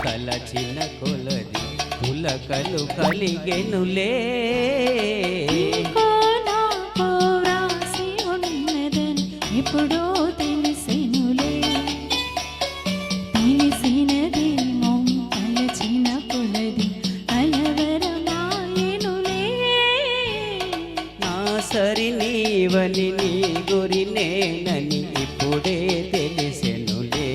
తలచిన కొలది పులకలు కలిగెనులే. ఎప్పుడో తెలిసెనులే, తెలిసినదేమో తలచిన కొలది కలవరమాయెనులే. నా సరి నీవని నీ గురి నేనని ఇప్పుడే తెలిసెనులే.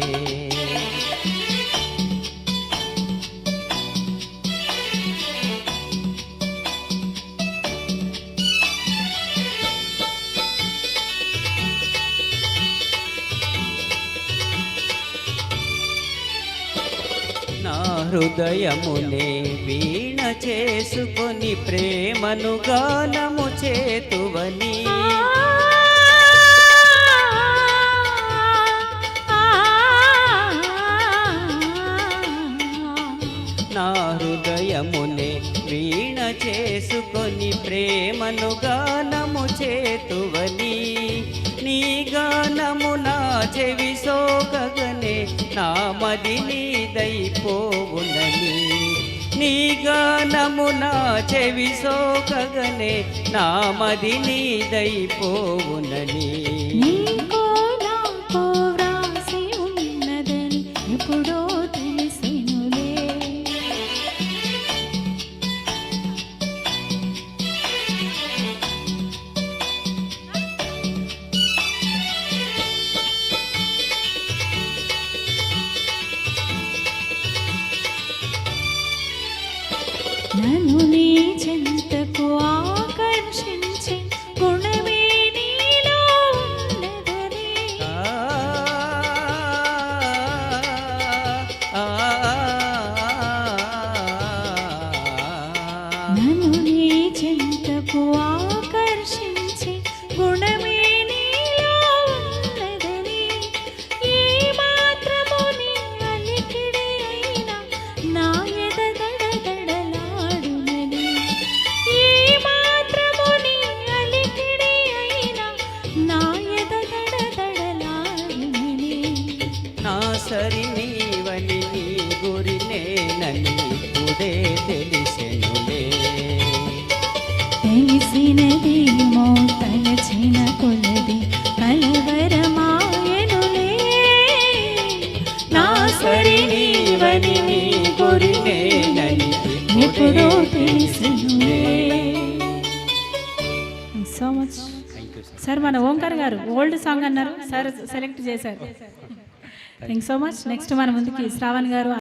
నా హృదయమునే వీణ చేసుకొని ప్రేమను గానము చేతువని. నా హృదయమునే వీణ చేసుకొని ప్రేమను గానము చేతువని. నీ గానము నా చెవి సోకగనే నా మది నీదైపోవునని. నీ గానము నా చెవి సోకగనే నా మది నీదైపోవునని. ఎప్పుడో తెలిసెనులే. నన్ను నీ చెంతకు ఆకర్షించి గుణమే నీలో ఉన్నదని. నన్ను నీ చెంతకు ఆకర్షించి గుణమే నీలో ఉన్నదని. ఏ మాత్రము నీ అలికిడి అయినా నా ఎద దడదడలాడునని. ఏ మాత్రము నీ అలికిడి అయినా నా ఎద దడదడలాడునని. నా సరి నీవని నీ గురి నేనని ఇప్పుడే తెలిసెనులే. తెలిసినదేమో తలచిన కొలది కలవరమాయెనులే. నా సరి నీవని నీ గురి నేనని ఎప్పుడో తెలిసినులే. So much sir. మన ఓంకార్ గారు ఓల్డ్ సాంగ్ అన్నారు సార్, సెలెక్ట్ చేశారు. Thank so much. నెక్స్ట్ మన ముందుకి శ్రావణ్ గారు